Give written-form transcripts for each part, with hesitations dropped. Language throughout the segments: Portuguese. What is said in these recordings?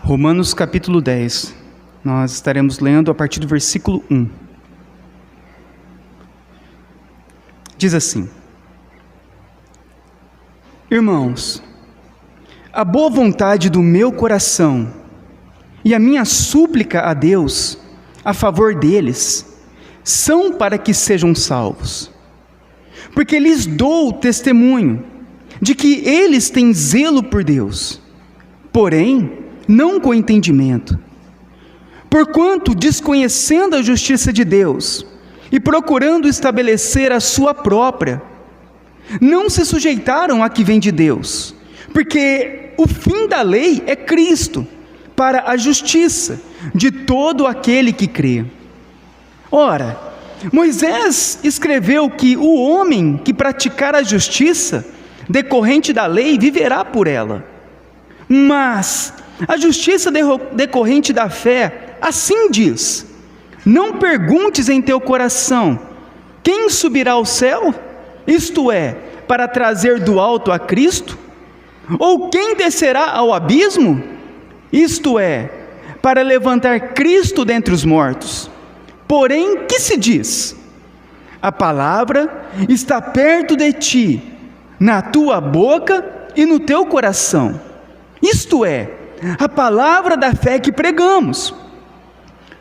Romanos capítulo 10, nós estaremos lendo a partir do versículo 1. Diz assim: Irmãos, a boa vontade do meu coração e a minha súplica a Deus a favor deles são para que sejam salvos, porque lhes dou testemunho de que eles têm zelo por Deus, porém não com entendimento. Porquanto, desconhecendo a justiça de Deus e procurando estabelecer a sua própria, não se sujeitaram à que vem de Deus, porque o fim da lei é Cristo, para a justiça de todo aquele que crê. Ora, Moisés escreveu que o homem que praticar a justiça decorrente da lei viverá por ela. Mas a justiça decorrente da fé, assim diz: não perguntes em teu coração, quem subirá ao céu? Isto é, para trazer do alto a Cristo? Ou quem descerá ao abismo? Isto é, para levantar Cristo dentre os mortos. Porém, que se diz? A palavra está perto de ti, na tua boca e no teu coração. Isto é, a palavra da fé que pregamos.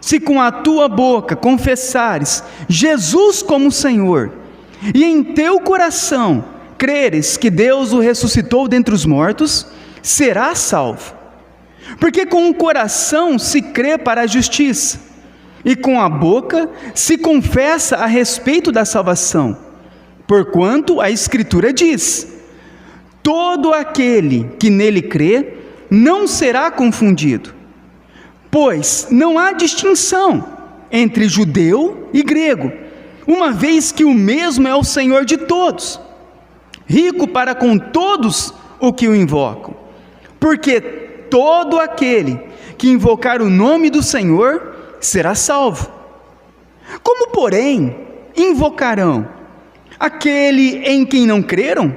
Se com a tua boca confessares Jesus como Senhor, e em teu coração creres que Deus o ressuscitou dentre os mortos, serás salvo. Porque com o coração se crê para a justiça, e com a boca se confessa a respeito da salvação. Porquanto a Escritura diz: todo aquele que nele crê não será confundido, pois não há distinção entre judeu e grego, uma vez que o mesmo é o Senhor de todos, rico para com todos o que o invocam, porque todo aquele que invocar o nome do Senhor será salvo. Como, porém, invocarão aquele em quem não creram?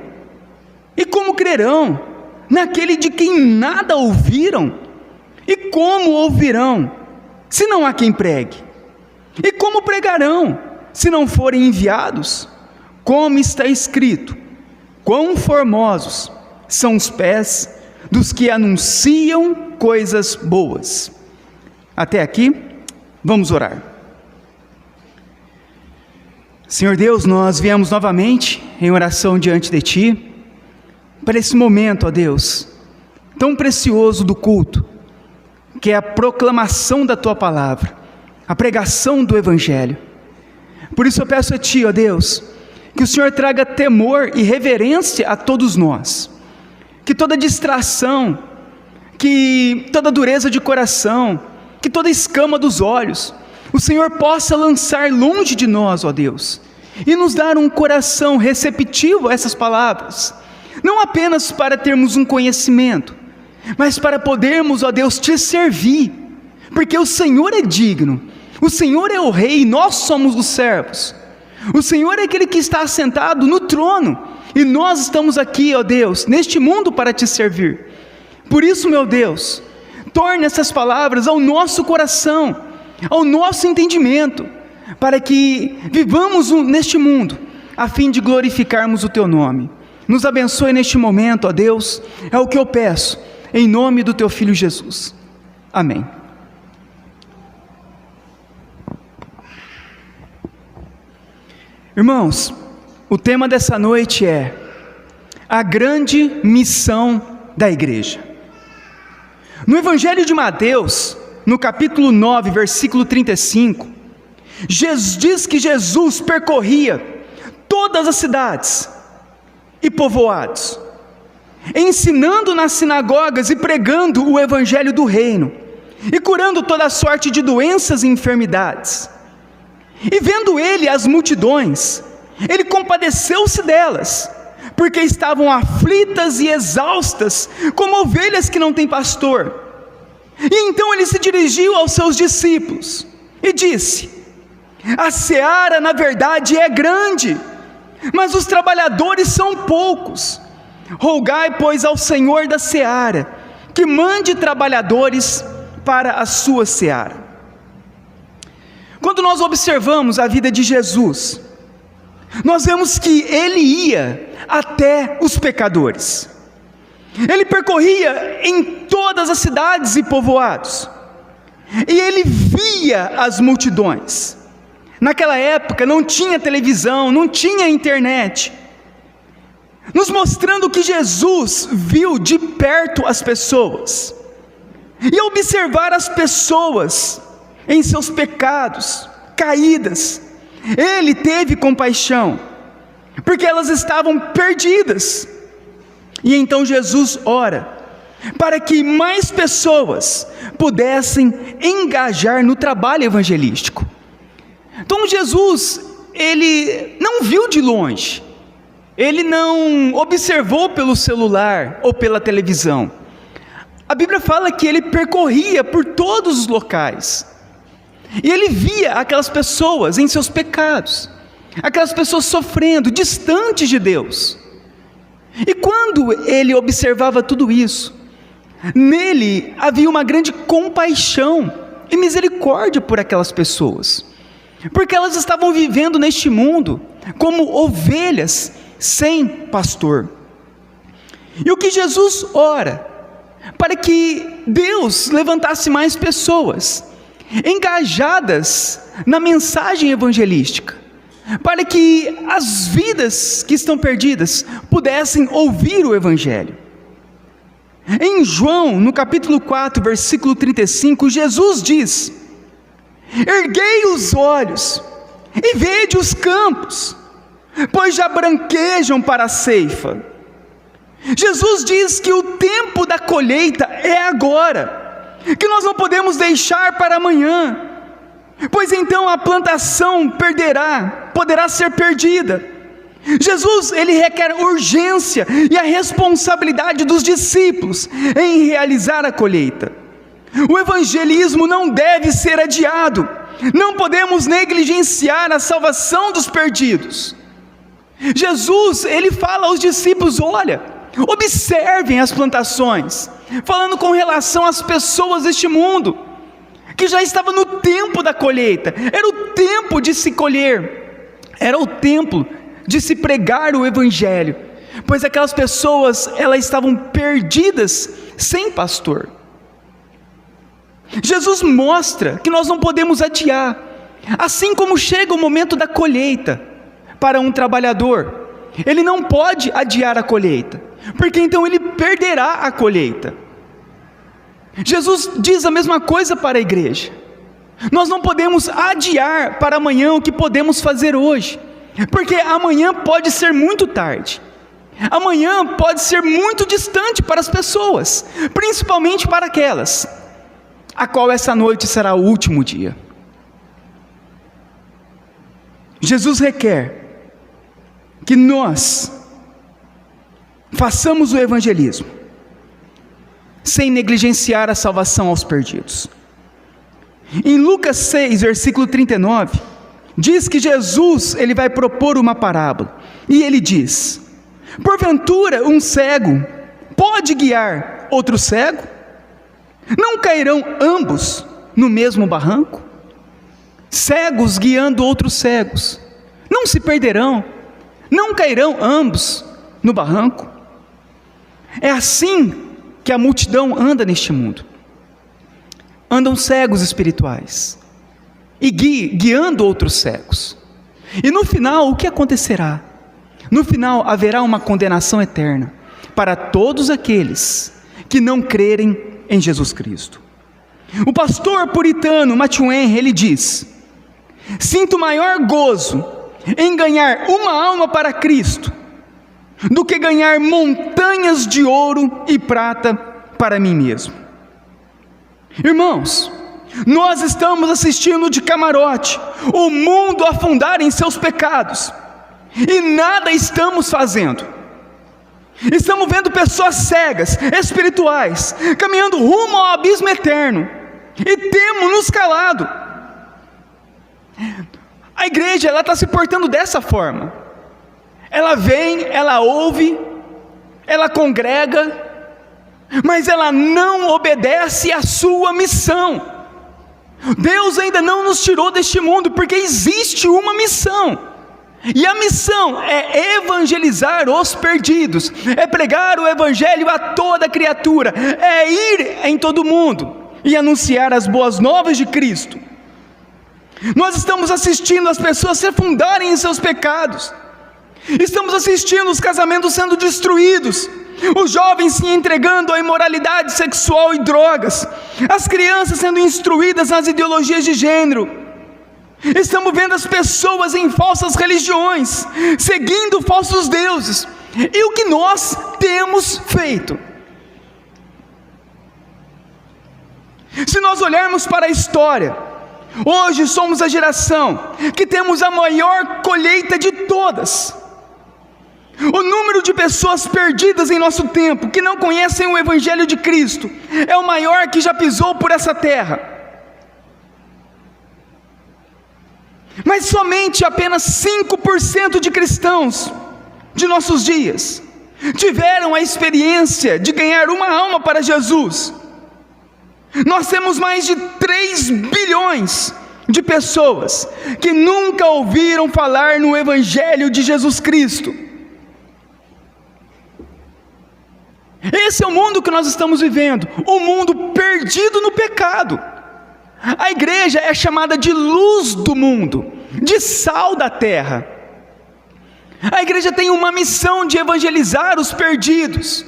E como crerão naquele de quem nada ouviram? E como ouvirão, se não há quem pregue? E como pregarão, se não forem enviados? Como está escrito: quão formosos são os pés dos que anunciam coisas boas. Até aqui, vamos orar. Senhor Deus, nós viemos novamente em oração diante de Ti, para esse momento, ó Deus, tão precioso do culto, que é a proclamação da Tua Palavra, a pregação do Evangelho. Por isso eu peço a Ti, ó Deus, que o Senhor traga temor e reverência a todos nós, que toda distração, que toda dureza de coração, que toda escama dos olhos, o Senhor possa lançar longe de nós, ó Deus, e nos dar um coração receptivo a essas palavras, não apenas para termos um conhecimento, mas para podermos, ó Deus, Te servir, porque o Senhor é digno, o Senhor é o Rei, nós somos os servos, o Senhor é aquele que está assentado no trono, e nós estamos aqui, ó Deus, neste mundo para Te servir. Por isso, meu Deus, torne essas palavras ao nosso coração, ao nosso entendimento, para que vivamos neste mundo, a fim de glorificarmos o Teu nome. Nos abençoe neste momento, ó Deus, é o que eu peço, em nome do Teu Filho Jesus. Amém. Irmãos, o tema dessa noite é a grande missão da igreja. No Evangelho de Mateus, no capítulo 9, versículo 35, diz que Jesus percorria todas as cidades e povoados, ensinando nas sinagogas e pregando o Evangelho do reino, e curando toda sorte de doenças e enfermidades. E vendo ele as multidões, ele compadeceu-se delas, porque estavam aflitas e exaustas, como ovelhas que não têm pastor. E então ele se dirigiu aos seus discípulos e disse: a seara na verdade é grande, mas os trabalhadores são poucos. Rogai, pois, ao Senhor da seara que mande trabalhadores para a sua seara. Quando nós observamos a vida de Jesus, nós vemos que ele ia até os pecadores. Ele percorria em todas as cidades e povoados, e ele via as multidões. Naquela época não tinha televisão, não tinha internet, nos mostrando que Jesus viu de perto as pessoas, e observar as pessoas em seus pecados, caídas, ele teve compaixão, porque elas estavam perdidas. E então Jesus ora para que mais pessoas pudessem engajar no trabalho evangelístico. Então Jesus, ele não viu de longe, ele não observou pelo celular ou pela televisão. A Bíblia fala que ele percorria por todos os locais, e ele via aquelas pessoas em seus pecados, aquelas pessoas sofrendo, distantes de Deus. E quando ele observava tudo isso, nele havia uma grande compaixão e misericórdia por aquelas pessoas, porque elas estavam vivendo neste mundo como ovelhas sem pastor. E o que Jesus ora? Para que Deus levantasse mais pessoas engajadas na mensagem evangelística, para que as vidas que estão perdidas pudessem ouvir o evangelho. Em João, no capítulo 4, versículo 35, Jesus diz: erguei os olhos e vede os campos, pois já branquejam para a ceifa. Jesus diz que o tempo da colheita é agora, que nós não podemos deixar para amanhã, pois então a plantação poderá ser perdida. Jesus, ele requer urgência e a responsabilidade dos discípulos em realizar a colheita. O evangelismo não deve ser adiado, não podemos negligenciar a salvação dos perdidos. Jesus, ele fala aos discípulos: olha, observem as plantações, falando com relação às pessoas deste mundo, que já estava no tempo da colheita, era o tempo de se colher, era o tempo de se pregar o evangelho, pois aquelas pessoas, elas estavam perdidas, sem pastor. Jesus mostra que nós não podemos adiar, assim como chega o momento da colheita para um trabalhador, ele não pode adiar a colheita, porque então ele perderá a colheita. Jesus diz a mesma coisa para a igreja: nós não podemos adiar para amanhã o que podemos fazer hoje, porque amanhã pode ser muito tarde, amanhã pode ser muito distante para as pessoas, principalmente para aquelas a qual essa noite será o último dia. Jesus requer que nós façamos o evangelismo sem negligenciar a salvação aos perdidos. Em Lucas 6, versículo 39, diz que Jesus, ele vai propor uma parábola, e ele diz: porventura um cego pode guiar outro cego? Não cairão ambos no mesmo barranco? Cegos guiando outros cegos, não se perderão? Não cairão ambos no barranco? É assim que a multidão anda neste mundo. Andam cegos espirituais e guiando outros cegos. E no final, o que acontecerá? No final haverá uma condenação eterna para todos aqueles que não crerem em Jesus Cristo. O pastor puritano Matthew Henry, ele diz: sinto maior gozo em ganhar uma alma para Cristo do que ganhar montanhas de ouro e prata para mim mesmo. Irmãos, nós estamos assistindo de camarote o mundo afundar em seus pecados, e nada estamos fazendo. Estamos vendo pessoas cegas, espirituais, caminhando rumo ao abismo eterno, e temos nos calado. A igreja, ela está se portando dessa forma. Ela vem, ela ouve, ela congrega, mas ela não obedece à sua missão. Deus ainda não nos tirou deste mundo, porque existe uma missão, e a missão é evangelizar os perdidos, é pregar o evangelho a toda criatura, é ir em todo mundo e anunciar as boas novas de Cristo. Nós estamos assistindo as pessoas se afundarem em seus pecados, estamos assistindo os casamentos sendo destruídos, os jovens se entregando à imoralidade sexual e drogas, as crianças sendo instruídas nas ideologias de gênero. Estamos vendo as pessoas em falsas religiões, seguindo falsos deuses. E o que nós temos feito? Se nós olharmos para a história, hoje somos a geração que temos a maior colheita de todas. O número de pessoas perdidas em nosso tempo, que não conhecem o Evangelho de Cristo, é o maior que já pisou por essa terra. Mas somente apenas 5% de cristãos de nossos dias tiveram a experiência de ganhar uma alma para Jesus. Nós temos mais de 3 bilhões de pessoas que nunca ouviram falar no Evangelho de Jesus Cristo. Esse é o mundo que nós estamos vivendo, um mundo perdido no pecado. A igreja é chamada de luz do mundo, de sal da terra. A igreja tem uma missão de evangelizar os perdidos,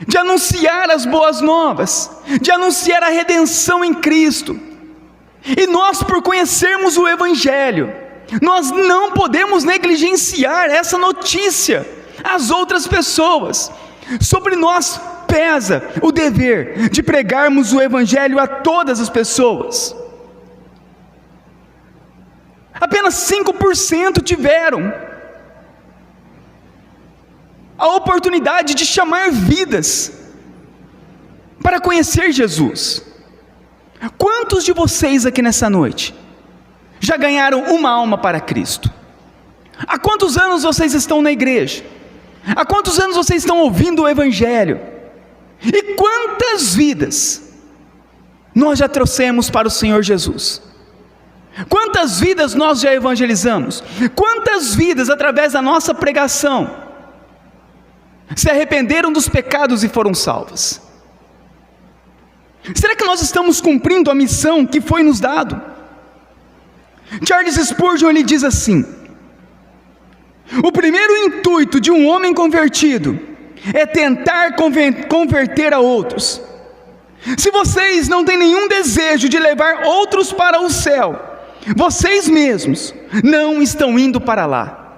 de anunciar as boas novas, de anunciar a redenção em Cristo. E nós, por conhecermos o Evangelho, nós não podemos negligenciar essa notícia às outras pessoas. Sobre nós pesa o dever de pregarmos o Evangelho a todas as pessoas. Apenas 5% tiveram a oportunidade de chamar vidas para conhecer Jesus. Quantos de vocês aqui nessa noite já ganharam uma alma para Cristo? Há quantos anos vocês estão na igreja? Há quantos anos vocês estão ouvindo o Evangelho? E quantas vidas nós já trouxemos para o Senhor Jesus? Quantas vidas nós já evangelizamos? Quantas vidas, através da nossa pregação, se arrependeram dos pecados e foram salvas? Será que nós estamos cumprindo a missão que foi nos dado? Charles Spurgeon, ele diz assim: o primeiro intuito de um homem convertido é tentar converter a outros. Se vocês não têm nenhum desejo de levar outros para o céu, vocês mesmos não estão indo para lá.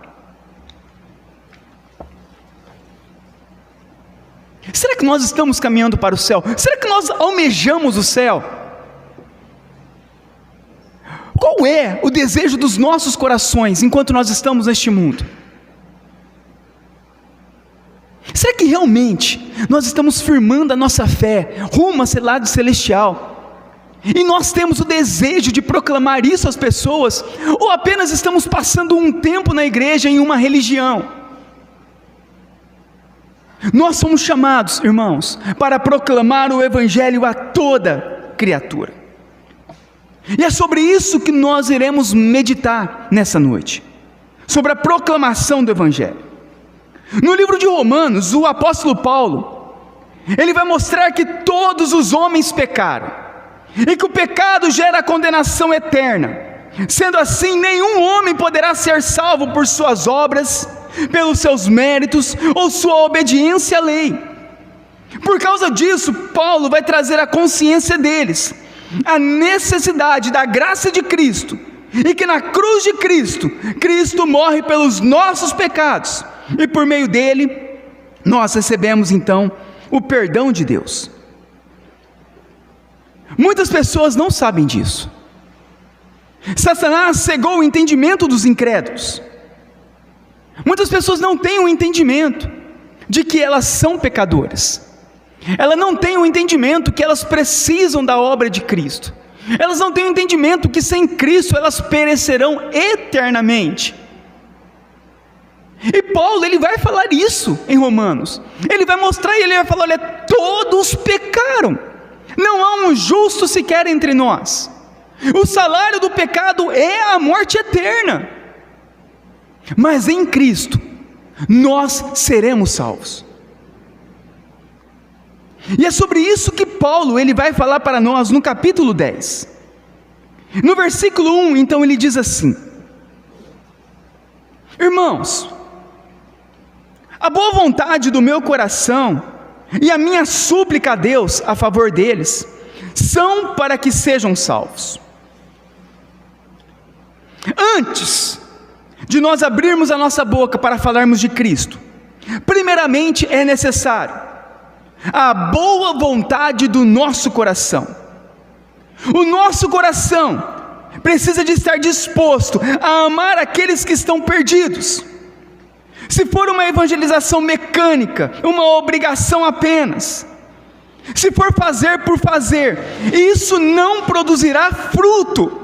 Será que nós estamos caminhando para o céu? Será que nós almejamos o céu? Qual é o desejo dos nossos corações enquanto nós estamos neste mundo? Será que realmente nós estamos firmando a nossa fé rumo a esse lado celestial? E nós temos o desejo de proclamar isso às pessoas? Ou apenas estamos passando um tempo na igreja em uma religião? Nós somos chamados, irmãos, para proclamar o Evangelho a toda criatura. E é sobre isso que nós iremos meditar nessa noite, sobre a proclamação do Evangelho. No livro de Romanos, o apóstolo Paulo, ele vai mostrar que todos os homens pecaram, e que o pecado gera condenação eterna. Sendo assim, nenhum homem poderá ser salvo por suas obras, pelos seus méritos, ou sua obediência à lei. Por causa disso, Paulo vai trazer à consciência deles a necessidade da graça de Cristo, e que na cruz de Cristo, Cristo morre pelos nossos pecados, e por meio dele, nós recebemos então o perdão de Deus. Muitas pessoas não sabem disso. Satanás cegou o entendimento dos incrédulos. Muitas pessoas não têm o entendimento de que elas são pecadoras. Elas não têm o entendimento que elas precisam da obra de Cristo. Elas não têm o entendimento que sem Cristo elas perecerão eternamente. E Paulo, ele vai falar isso em Romanos. Ele vai mostrar e ele vai falar: olha, todos pecaram. Não há um justo sequer entre nós. O salário do pecado é a morte eterna. Mas em Cristo, nós seremos salvos. E é sobre isso que Paulo, ele vai falar para nós no capítulo 10. No versículo 1, então ele diz assim: irmãos, a boa vontade do meu coração e a minha súplica a Deus a favor deles são para que sejam salvos. Antes de nós abrirmos a nossa boca para falarmos de Cristo, primeiramente é necessário a boa vontade do nosso coração. O nosso coração precisa de estar disposto a amar aqueles que estão perdidos. Se for uma evangelização mecânica, uma obrigação apenas, se for fazer por fazer, isso não produzirá fruto.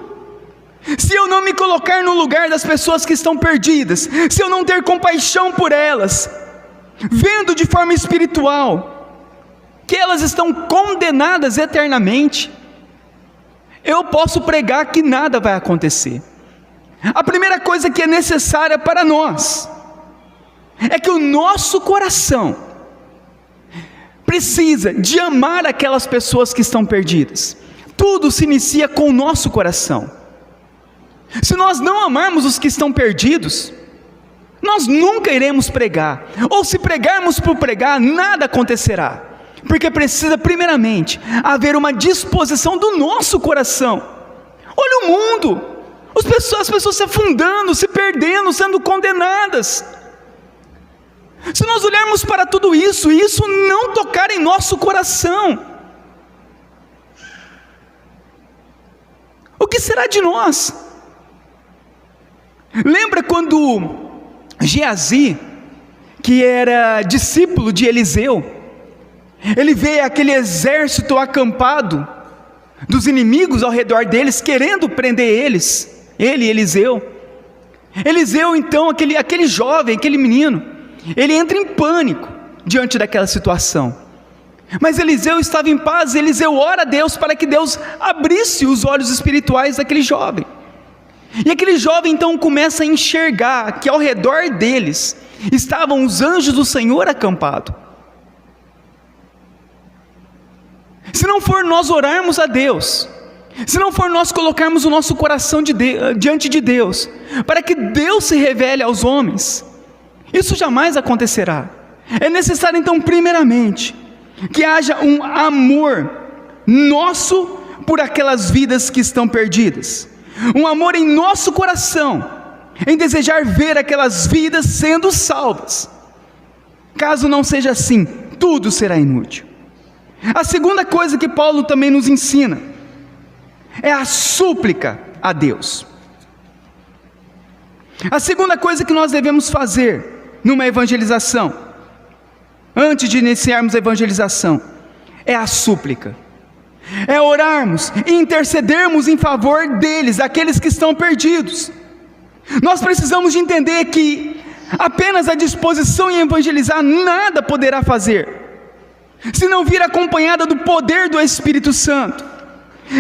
Se eu não me colocar no lugar das pessoas que estão perdidas, se eu não ter compaixão por elas, vendo de forma espiritual que elas estão condenadas eternamente, eu posso pregar que nada vai acontecer. A primeira coisa que é necessária para nós é que o nosso coração precisa de amar aquelas pessoas que estão perdidas. Tudo se inicia com o nosso coração. Se nós não amarmos os que estão perdidos, nós nunca iremos pregar, ou se pregarmos por pregar, nada acontecerá, porque precisa primeiramente haver uma disposição do nosso coração. Olha o mundo, as pessoas se afundando, se perdendo, sendo condenadas. Se nós olharmos para tudo isso, e isso não tocar em nosso coração, o que será de nós? Lembra quando Geazi, que era discípulo de Eliseu, ele vê aquele exército acampado dos inimigos ao redor deles, querendo prender eles, ele e Eliseu. Eliseu então, aquele jovem, aquele menino, ele entra em pânico diante daquela situação. Mas Eliseu estava em paz. Eliseu ora a Deus para que Deus abrisse os olhos espirituais daquele jovem. E aquele jovem então começa a enxergar que ao redor deles estavam os anjos do Senhor acampados. Se não for nós orarmos a Deus, se não for nós colocarmos o nosso coração diante de Deus, para que Deus se revele aos homens, isso jamais acontecerá. É necessário então primeiramente que haja um amor nosso por aquelas vidas que estão perdidas, um amor em nosso coração, em desejar ver aquelas vidas sendo salvas. Caso não seja assim, tudo será inútil. A segunda coisa que Paulo também nos ensina é a súplica a Deus. A segunda coisa que nós devemos fazer numa evangelização, antes de iniciarmos a evangelização, é a súplica. É orarmos e intercedermos em favor deles, aqueles que estão perdidos. Nós precisamos de entender que apenas a disposição em evangelizar nada poderá fazer, se não vir acompanhada do poder do Espírito Santo.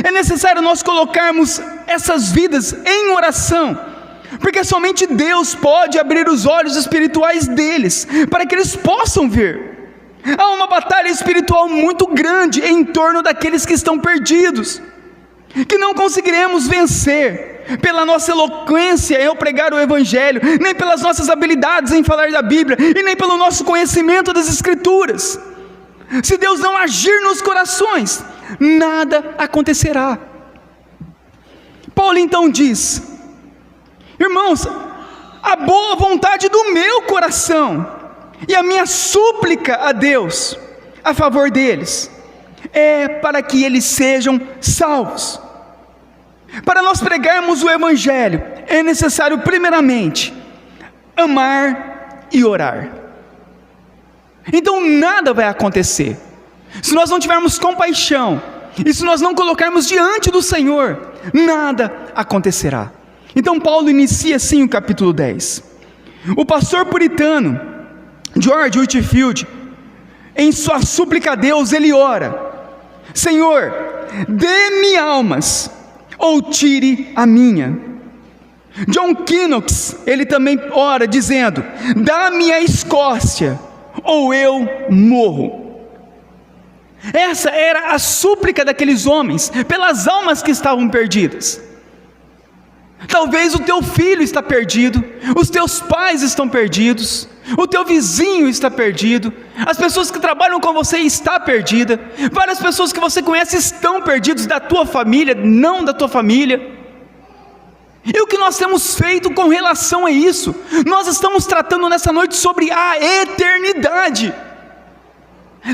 É necessário nós colocarmos essas vidas em oração, porque somente Deus pode abrir os olhos espirituais deles, para que eles possam ver. Há uma batalha espiritual muito grande em torno daqueles que estão perdidos, que não conseguiremos vencer pela nossa eloquência em pregar o Evangelho, nem pelas nossas habilidades em falar da Bíblia, e nem pelo nosso conhecimento das Escrituras. Se Deus não agir nos corações, nada acontecerá. Paulo então diz: irmãos, a boa vontade do meu coração e a minha súplica a Deus a favor deles é para que eles sejam salvos. Para nós pregarmos o Evangelho, é necessário primeiramente amar e orar. Então nada vai acontecer se nós não tivermos compaixão, e se nós não colocarmos diante do Senhor, nada acontecerá. Então Paulo inicia assim o capítulo 10: O pastor puritano George Whitefield, em sua súplica a Deus, ele ora: Senhor, dê-me almas, ou tire a minha. John Knox, ele também ora dizendo: dá-me a Escócia, ou eu morro. Essa era a súplica daqueles homens, pelas almas que estavam perdidas. Talvez o teu filho está perdido, os teus pais estão perdidos, o teu vizinho está perdido, as pessoas que trabalham com você estão perdidas, várias pessoas que você conhece estão perdidas, da tua família, não da tua família. E o que nós temos feito com relação a isso? Nós estamos tratando nessa noite sobre a eternidade.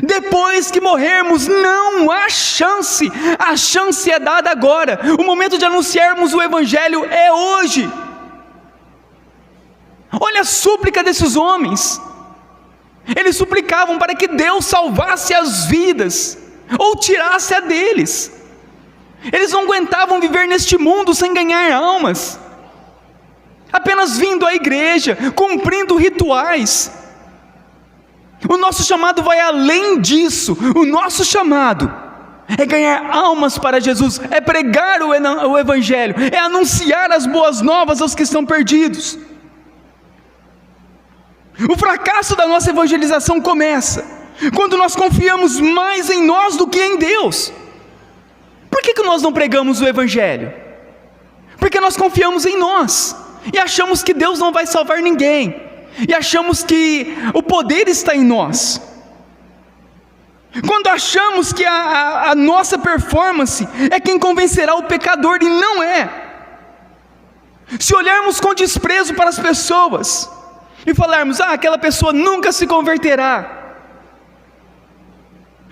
Depois que morrermos, não há chance, a chance é dada agora, o momento de anunciarmos o Evangelho é hoje. Olha a súplica desses homens, eles suplicavam para que Deus salvasse as vidas, ou tirasse a deles. Eles não aguentavam viver neste mundo sem ganhar almas, apenas vindo à igreja, cumprindo rituais. O nosso chamado vai além disso. O nosso chamado é ganhar almas para Jesus, é pregar o Evangelho, é anunciar as boas novas aos que estão perdidos. O fracasso da nossa evangelização começa quando nós confiamos mais em nós do que em Deus. Por que nós não pregamos o Evangelho? Porque nós confiamos em nós e achamos que Deus não vai salvar ninguém, e achamos que o poder está em nós. Quando achamos que a nossa performance é quem convencerá o pecador, e não é. Se olharmos com desprezo para as pessoas e falarmos: aquela pessoa nunca se converterá,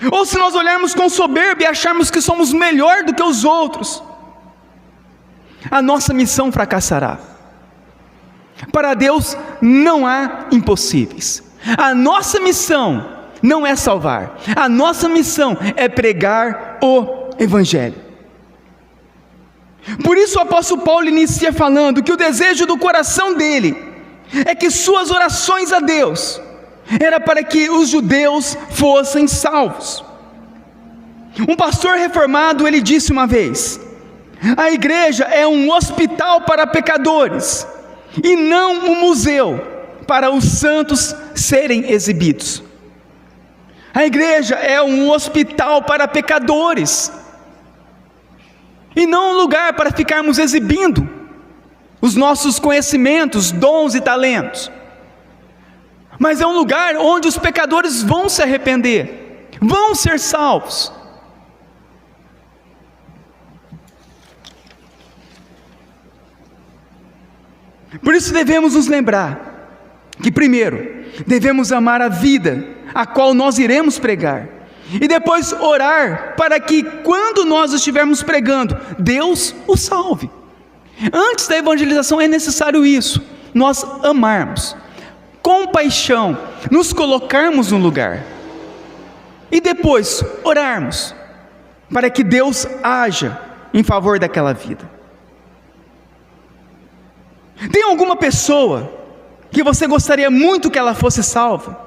ou se nós olharmos com soberba e acharmos que somos melhor do que os outros, a nossa missão fracassará. Para Deus não há impossíveis. A nossa missão não é salvar, a nossa missão é pregar o Evangelho. Por isso o apóstolo Paulo inicia falando que o desejo do coração dele é que suas orações a Deus era para que os judeus fossem salvos. Um pastor reformado, ele disse uma vez: a igreja é um hospital para pecadores, e não um museu para os santos serem exibidos. A igreja é um hospital para pecadores, e não um lugar para ficarmos exibindo os nossos conhecimentos, dons e talentos. Mas é um lugar onde os pecadores vão se arrepender, vão ser salvos. Por isso devemos nos lembrar que primeiro devemos amar a vida a qual nós iremos pregar, e depois orar para que quando nós estivermos pregando, Deus o salve. Antes da evangelização é necessário isso, nós amarmos, com paixão, nos colocarmos no lugar, e depois orarmos para que Deus haja em favor daquela vida. Tem alguma pessoa que você gostaria muito que ela fosse salva?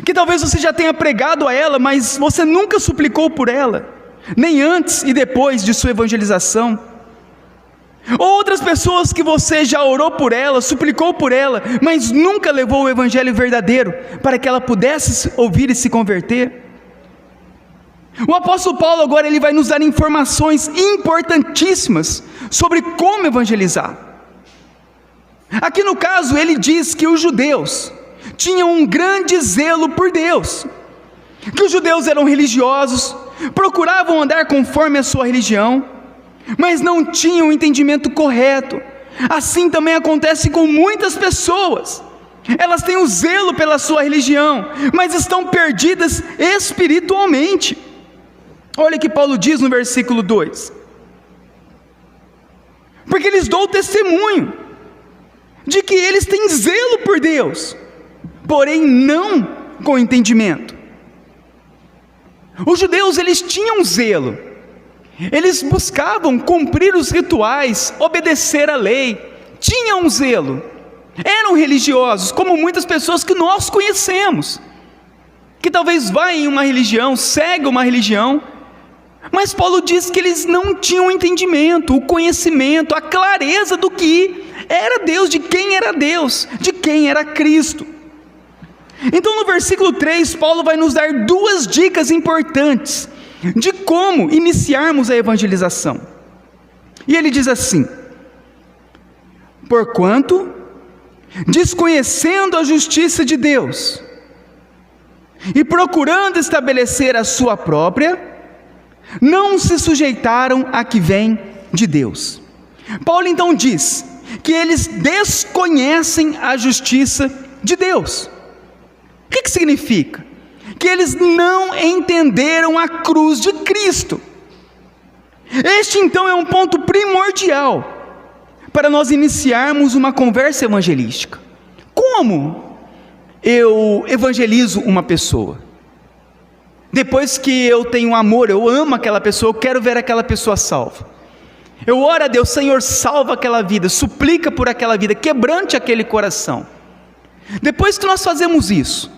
Que talvez você já tenha pregado a ela, mas você nunca suplicou por ela, nem antes e depois de sua evangelização? Ou outras pessoas que você já orou por ela, suplicou por ela, mas nunca levou o Evangelho verdadeiro para que ela pudesse ouvir e se converter? O apóstolo Paulo agora ele vai nos dar informações importantíssimas sobre como evangelizar. Aqui no caso ele diz que os judeus tinham um grande zelo por Deus, que os judeus eram religiosos, procuravam andar conforme a sua religião, mas não tinham o entendimento correto. Assim também acontece com muitas pessoas, elas têm o zelo pela sua religião, mas estão perdidas espiritualmente. Olha o que Paulo diz no versículo 2: porque lhes dou testemunho de que eles têm zelo por Deus, porém não com entendimento. Os judeus eles tinham zelo, eles buscavam cumprir os rituais, obedecer à lei, tinham zelo, Eram religiosos, como muitas pessoas que nós conhecemos, que talvez vá em uma religião, segue uma religião, mas Paulo diz que eles não tinham o entendimento, o conhecimento, a clareza do que era Deus, de quem era Deus, de quem era Cristo. Então no versículo 3, Paulo vai nos dar duas dicas importantes de como iniciarmos a evangelização. E ele diz assim: porquanto, desconhecendo a justiça de Deus e procurando estabelecer a sua própria, não se sujeitaram a que vem de Deus. Paulo então diz que eles desconhecem a justiça de Deus. O que significa? Que eles não entenderam a cruz de Cristo. Este então é um ponto primordial para nós iniciarmos uma conversa evangelística. Como eu evangelizo uma pessoa? Depois que eu tenho amor, eu amo aquela pessoa, eu quero ver aquela pessoa salva. Eu oro a Deus: Senhor, salva aquela vida, suplica por aquela vida, quebrante aquele coração. Depois que nós fazemos isso,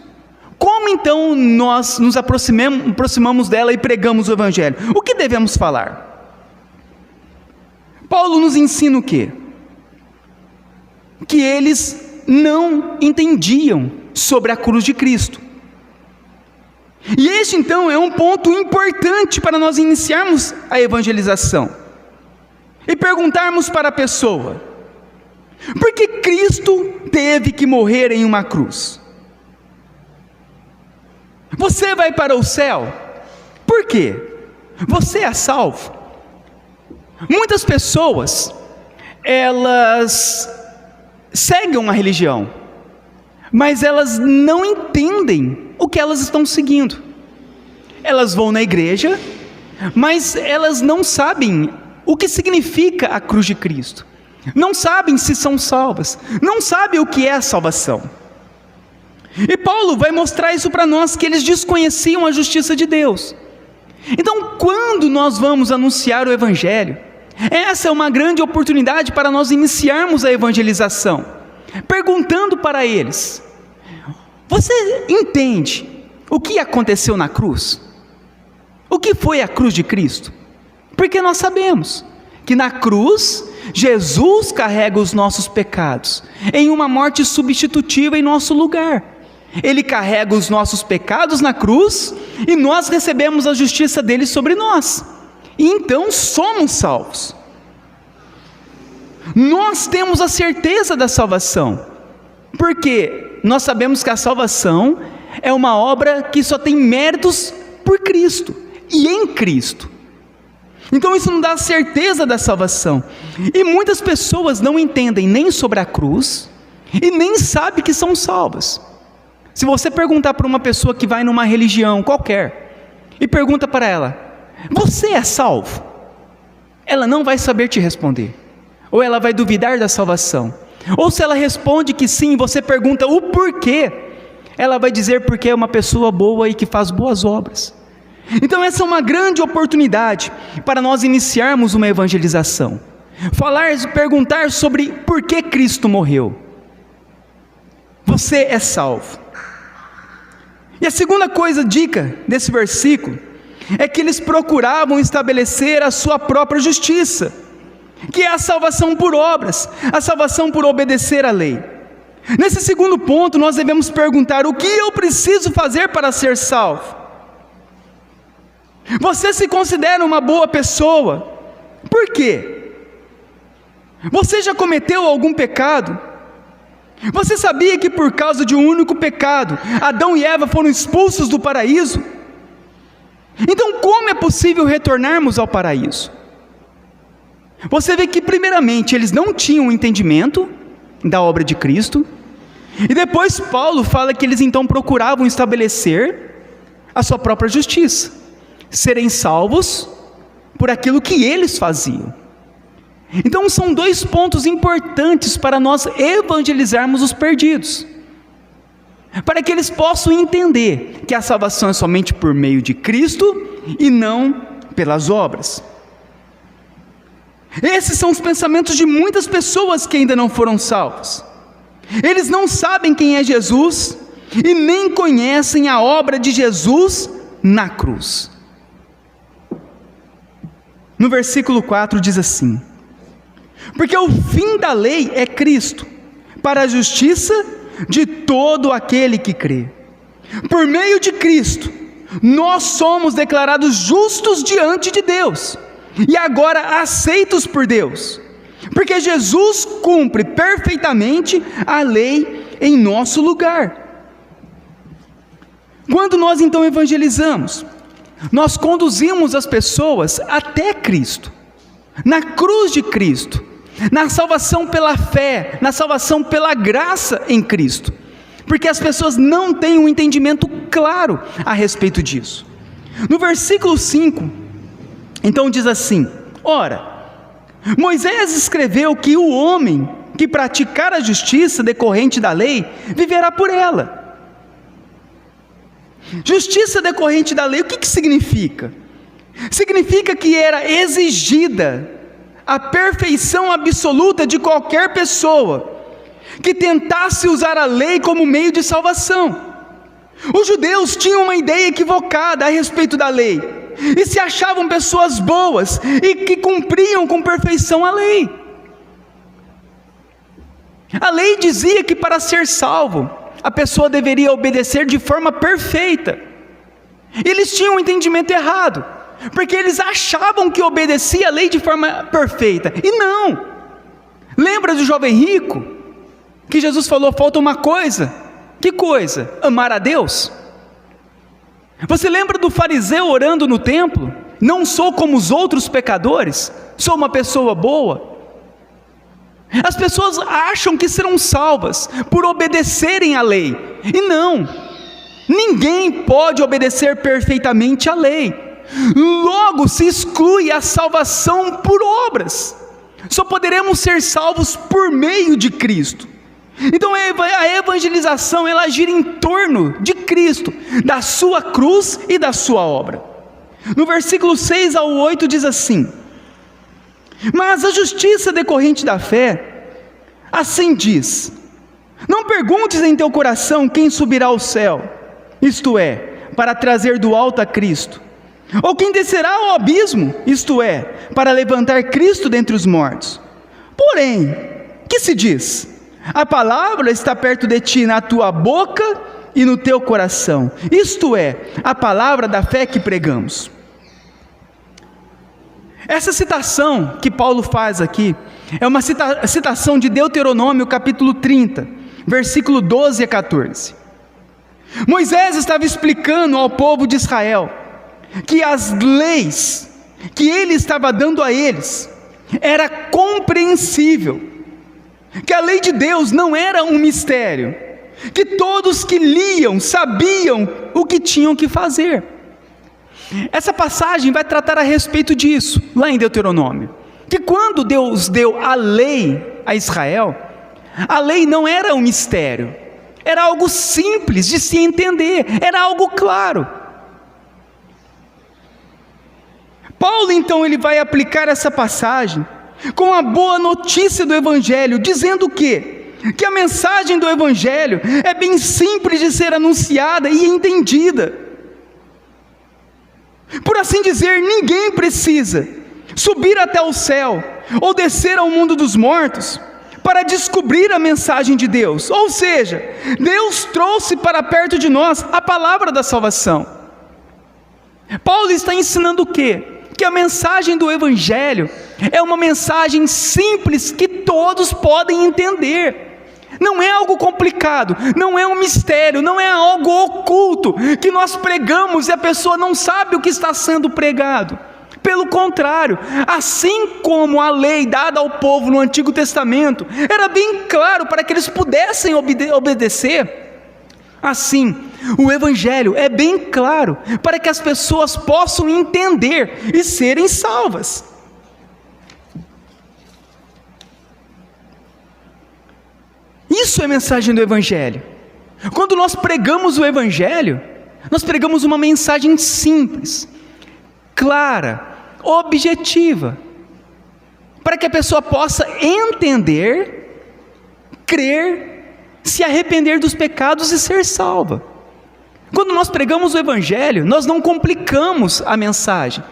como então nós nos aproximamos dela e pregamos o Evangelho? O que devemos falar? Paulo nos ensina o quê? Que eles não entendiam sobre a cruz de Cristo. E este então é um ponto importante para nós iniciarmos a evangelização e perguntarmos para a pessoa: por que Cristo teve que morrer em uma cruz? Você vai para o céu? Por quê? Você é salvo? Muitas pessoas, elas seguem uma religião, mas elas não entendem o que elas estão seguindo. Elas vão na igreja, mas elas não sabem o que significa a cruz de Cristo, não sabem se são salvas, não sabem o que é a salvação. E Paulo vai mostrar isso para nós, que eles desconheciam a justiça de Deus. Então, quando nós vamos anunciar o Evangelho, essa é uma grande oportunidade para nós iniciarmos a evangelização, perguntando para eles: você entende o que aconteceu na cruz? O que foi a cruz de Cristo? Porque nós sabemos que na cruz, Jesus carrega os nossos pecados, em uma morte substitutiva em nosso lugar. Ele carrega os nossos pecados na cruz, e nós recebemos a justiça dele sobre nós, e então somos salvos. Nós temos a certeza da salvação, porque nós sabemos que a salvação é uma obra que só tem méritos por Cristo, e em Cristo. Então isso nos dá a certeza da salvação. E muitas pessoas não entendem nem sobre a cruz, e nem sabem que são salvas. Se você perguntar para uma pessoa que vai numa religião qualquer, e pergunta para ela: você é salvo? Ela não vai saber te responder, ou ela vai duvidar da salvação. Ou se ela responde que sim, você pergunta o porquê, ela vai dizer porque é uma pessoa boa e que faz boas obras. Então essa é uma grande oportunidade para nós iniciarmos uma evangelização. Perguntar sobre por que Cristo morreu. Você é salvo. E a segunda dica desse versículo, é que eles procuravam estabelecer a sua própria justiça, que é a salvação por obras, a salvação por obedecer à lei. Nesse segundo ponto, nós devemos perguntar: o que eu preciso fazer para ser salvo? Você se considera uma boa pessoa? Por quê? Você já cometeu algum pecado? Você sabia que por causa de um único pecado, Adão e Eva foram expulsos do paraíso? Então como é possível retornarmos ao paraíso? Você vê que primeiramente eles não tinham entendimento da obra de Cristo, e depois Paulo fala que eles então procuravam estabelecer a sua própria justiça, serem salvos por aquilo que eles faziam. Então são dois pontos importantes para nós evangelizarmos os perdidos, para que eles possam entender que a salvação é somente por meio de Cristo e não pelas obras. Esses são os pensamentos de muitas pessoas que ainda não foram salvas. Eles não sabem quem é Jesus e nem conhecem a obra de Jesus na cruz. No versículo 4 diz assim: porque o fim da lei é Cristo, para a justiça de todo aquele que crê. Por meio de Cristo, nós somos declarados justos diante de Deus, e agora aceitos por Deus, porque Jesus cumpre perfeitamente a lei em nosso lugar. Quando nós então evangelizamos, nós conduzimos as pessoas até Cristo, na cruz de Cristo, na salvação pela fé, na salvação pela graça em Cristo, porque as pessoas não têm um entendimento claro a respeito disso. No versículo 5, então diz assim: ora, Moisés escreveu que o homem que praticar a justiça decorrente da lei, viverá por ela. Justiça decorrente da lei, o que significa? Significa que era exigida a perfeição absoluta de qualquer pessoa que tentasse usar a lei como meio de salvação. Os judeus tinham uma ideia equivocada a respeito da lei, e se achavam pessoas boas, e que cumpriam com perfeição a lei. A lei dizia que para ser salvo, a pessoa deveria obedecer de forma perfeita. Eles tinham um entendimento errado, porque eles achavam que obedecia a lei de forma perfeita, e não. Lembra do jovem rico, que Jesus falou: falta uma coisa. Que coisa? Amar a Deus. Você lembra do fariseu orando no templo? Não sou como os outros pecadores, sou uma pessoa boa. As pessoas acham que serão salvas por obedecerem à lei, e não. Ninguém pode obedecer perfeitamente à lei. Logo se exclui a salvação por obras. Só poderemos ser salvos por meio de Cristo. Então a evangelização, ela gira em torno de Cristo, da sua cruz e da sua obra. No versículo 6 ao 8 diz assim: mas a justiça decorrente da fé, assim diz: não perguntes em teu coração quem subirá ao céu, isto é, para trazer do alto a Cristo, ou quem descerá ao abismo, isto é, para levantar Cristo dentre os mortos. Porém, que se diz? A palavra está perto de ti, na tua boca e no teu coração, isto é, a palavra da fé que pregamos. Essa citação que Paulo faz aqui é uma citação de Deuteronômio capítulo 30, versículo 12 a 14. Moisés estava explicando ao povo de Israel que as leis que ele estava dando a eles era compreensível, que a lei de Deus não era um mistério, que todos que liam sabiam o que tinham que fazer. Essa passagem vai tratar a respeito disso, lá em Deuteronômio, que quando Deus deu a lei a Israel, a lei não era um mistério, era algo simples de se entender, era algo claro. Paulo então ele vai aplicar essa passagem com a boa notícia do Evangelho, dizendo que a mensagem do Evangelho é bem simples de ser anunciada e entendida. Por assim dizer, ninguém precisa subir até o céu ou descer ao mundo dos mortos para descobrir a mensagem de Deus. Ou seja, Deus trouxe para perto de nós a palavra da salvação. Paulo está ensinando o quê? Que a mensagem do Evangelho é uma mensagem simples que todos podem entender. Não é algo complicado, não é um mistério, não é algo oculto que nós pregamos e a pessoa não sabe o que está sendo pregado. Pelo contrário, assim como a lei dada ao povo no Antigo Testamento era bem claro para que eles pudessem obedecer, assim o Evangelho é bem claro para que as pessoas possam entender e serem salvas. Isso é a mensagem do Evangelho. Quando nós pregamos o Evangelho, nós pregamos uma mensagem simples, clara, objetiva, para que a pessoa possa entender, crer se arrepender dos pecados e ser salva. Quando nós pregamos o Evangelho, nós não complicamos a mensagem.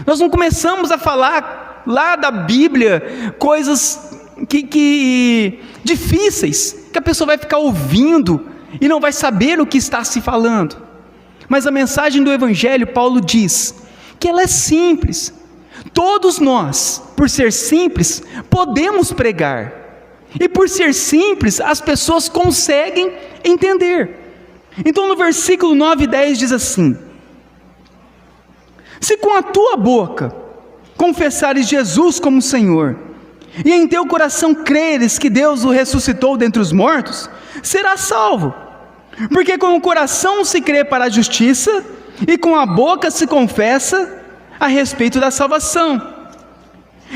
Nós não começamos a falar lá da Bíblia coisas difíceis, que a pessoa vai ficar ouvindo e não vai saber o que está se falando. Mas a mensagem do Evangelho, Paulo diz que ela é simples. Todos nós, por ser simples, podemos pregar. E por ser simples, as pessoas conseguem entender. Então no versículo 9 e 10 diz assim: se com a tua boca confessares Jesus como Senhor, e em teu coração creres que Deus o ressuscitou dentre os mortos, serás salvo. Porque com o coração se crê para a justiça, e com a boca se confessa a respeito da salvação.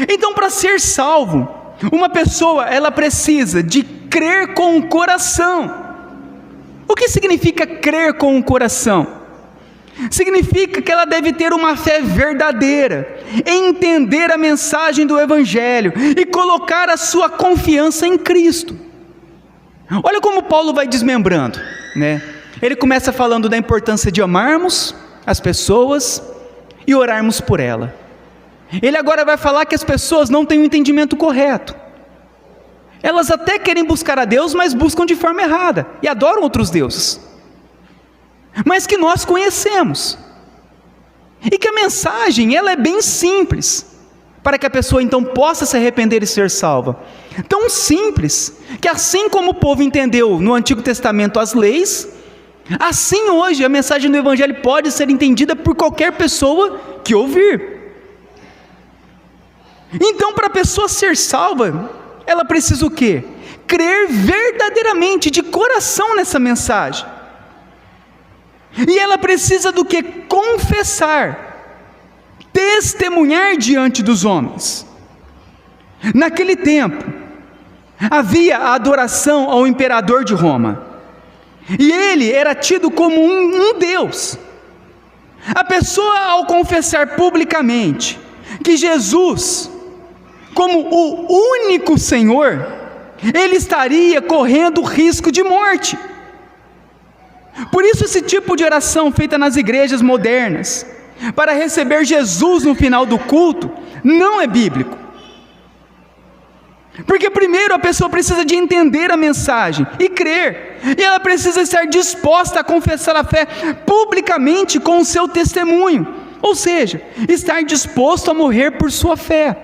Então, para ser salvo, uma pessoa, ela precisa de crer com o coração. O que significa crer com o coração? Significa que ela deve ter uma fé verdadeira, entender a mensagem do Evangelho e colocar a sua confiança em Cristo. Olha como Paulo vai desmembrando, né? Ele começa falando da importância de amarmos as pessoas e orarmos por ela. Ele agora vai falar que as pessoas não têm o entendimento correto. Elas até querem buscar a Deus, mas buscam de forma errada e adoram outros deuses, mas que nós conhecemos, e que a mensagem ela é bem simples, para que a pessoa então possa se arrepender e ser salva. Tão simples, que assim como o povo entendeu no Antigo Testamento as leis, assim hoje a mensagem do Evangelho pode ser entendida por qualquer pessoa que ouvir. Então, para a pessoa ser salva, ela precisa o quê? Crer verdadeiramente, de coração nessa mensagem. E ela precisa do que? Confessar, testemunhar diante dos homens. Naquele tempo, havia a adoração ao imperador de Roma, e ele era tido como um Deus. A pessoa, ao confessar publicamente que Jesus, como o único Senhor, ele estaria correndo risco de morte. Por isso esse tipo de oração feita nas igrejas modernas, para receber Jesus no final do culto, não é bíblico. Porque primeiro a pessoa precisa de entender a mensagem e crer, e ela precisa estar disposta a confessar a fé publicamente com o seu testemunho, ou seja, estar disposto a morrer por sua fé.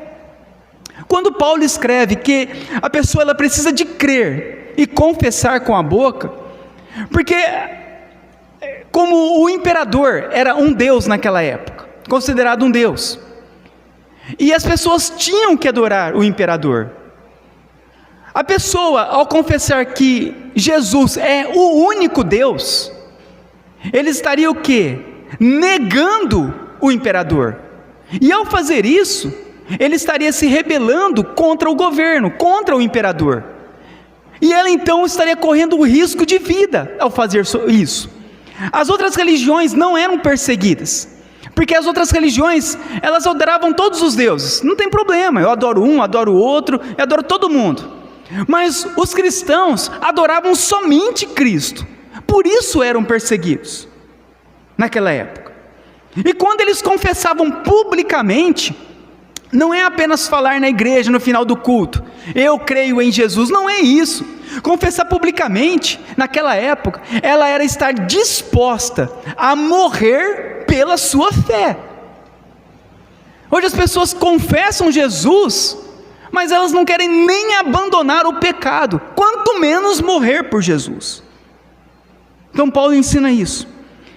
Quando Paulo escreve que a pessoa ela precisa de crer e confessar com a boca, porque como o imperador era um deus naquela época, considerado um deus, e as pessoas tinham que adorar o imperador, a pessoa, ao confessar que Jesus é o único Deus, ele estaria o quê? Negando o imperador. E ao fazer isso, ele estaria se rebelando contra o governo, contra o imperador. E ela então estaria correndo o risco de vida ao fazer isso. As outras religiões não eram perseguidas, porque as outras religiões, elas adoravam todos os deuses. Não tem problema, eu adoro um, adoro o outro, eu adoro todo mundo. Mas os cristãos adoravam somente Cristo, por isso eram perseguidos naquela época. E quando eles confessavam publicamente, não é apenas falar na igreja no final do culto, eu creio em Jesus, não é isso. Confessar publicamente, naquela época, ela era estar disposta a morrer pela sua fé. Hoje as pessoas confessam Jesus, mas elas não querem nem abandonar o pecado, quanto menos morrer por Jesus. Então Paulo ensina isso.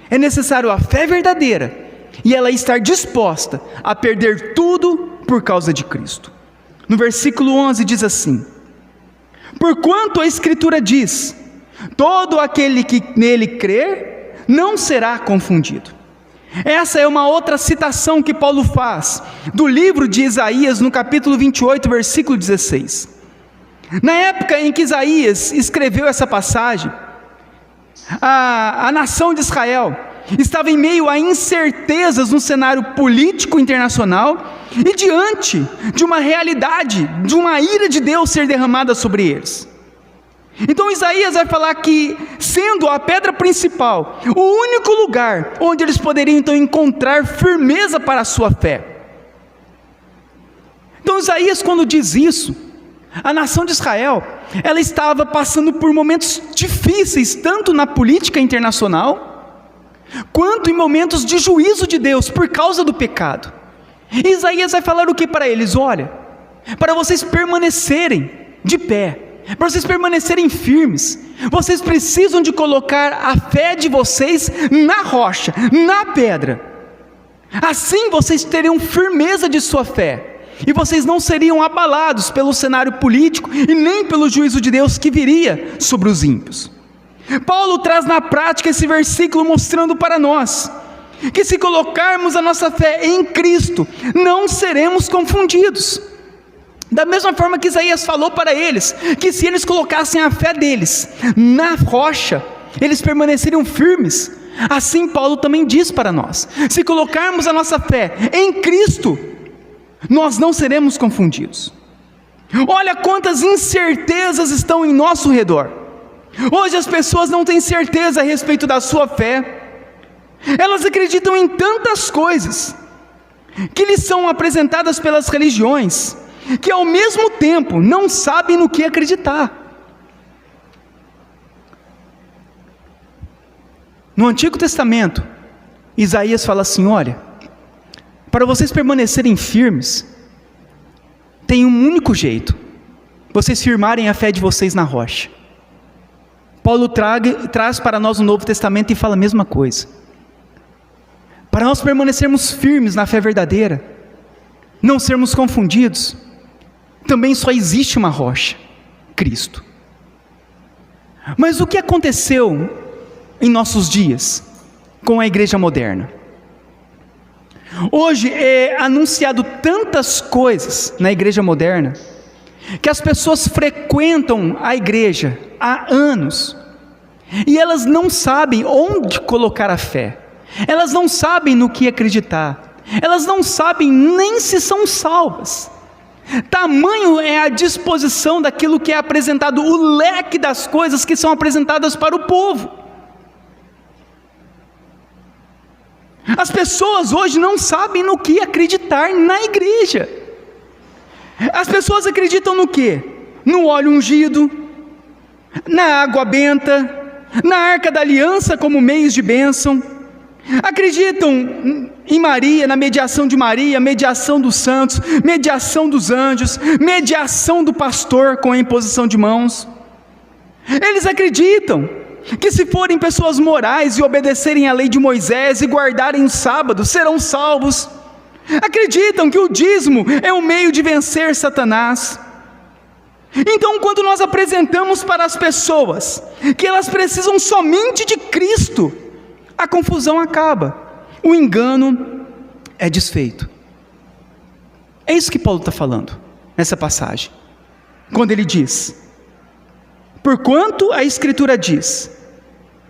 É necessário a fé verdadeira, e ela estar disposta a perder tudo por causa de Cristo. No versículo 11 diz assim: porquanto a Escritura diz, todo aquele que nele crer, não será confundido. Essa é uma outra citação que Paulo faz, do livro de Isaías, no capítulo 28, versículo 16. Na época em que Isaías escreveu essa passagem, a nação de Israel estava em meio a incertezas no cenário político internacional, e diante de uma realidade, de uma ira de Deus ser derramada sobre eles. Então Isaías vai falar que, sendo a pedra principal, o único lugar onde eles poderiam então encontrar firmeza para a sua fé. Então Isaías, quando diz isso, a nação de Israel, ela estava passando por momentos difíceis, tanto na política internacional, quanto em momentos de juízo de Deus, por causa do pecado. E Isaías vai falar o que para eles? Olha, para vocês permanecerem de pé, para vocês permanecerem firmes, vocês precisam de colocar a fé de vocês na rocha, na pedra. Assim vocês teriam firmeza de sua fé, e vocês não seriam abalados pelo cenário político e nem pelo juízo de Deus que viria sobre os ímpios. Paulo traz na prática esse versículo mostrando para nós que se colocarmos a nossa fé em Cristo, não seremos confundidos. Da mesma forma que Isaías falou para eles, que se eles colocassem a fé deles na rocha, eles permaneceriam firmes. Assim Paulo também diz para nós, se colocarmos a nossa fé em Cristo, nós não seremos confundidos. Olha quantas incertezas estão em nosso redor. Hoje as pessoas não têm certeza a respeito da sua fé. Elas acreditam em tantas coisas que lhes são apresentadas pelas religiões, que ao mesmo tempo não sabem no que acreditar. No Antigo Testamento, Isaías fala assim: olha, para vocês permanecerem firmes, tem um único jeito, vocês firmarem a fé de vocês na rocha. Paulo traz para nós o Novo Testamento e fala a mesma coisa. Para nós permanecermos firmes na fé verdadeira, não sermos confundidos, também só existe uma rocha, Cristo. Mas o que aconteceu em nossos dias com a igreja moderna? Hoje é anunciado tantas coisas na igreja moderna, que as pessoas frequentam a igreja há anos, e elas não sabem onde colocar a fé, elas não sabem no que acreditar, elas não sabem nem se são salvas. Tamanho é a disposição daquilo que é apresentado, o leque das coisas que são apresentadas para o povo. As pessoas hoje não sabem no que acreditar na igreja. As pessoas acreditam no quê? No óleo ungido, na água benta, na arca da aliança como meios de bênção. Acreditam em Maria, na mediação de Maria, mediação dos santos, mediação dos anjos, mediação do pastor com a imposição de mãos. Eles acreditam que se forem pessoas morais e obedecerem à lei de Moisés e guardarem o sábado, serão salvos. Acreditam que o dízimo é um meio de vencer Satanás. Então, quando nós apresentamos para as pessoas que elas precisam somente de Cristo, a confusão acaba, o engano é desfeito. É isso que Paulo está falando nessa passagem, quando ele diz: porquanto a Escritura diz,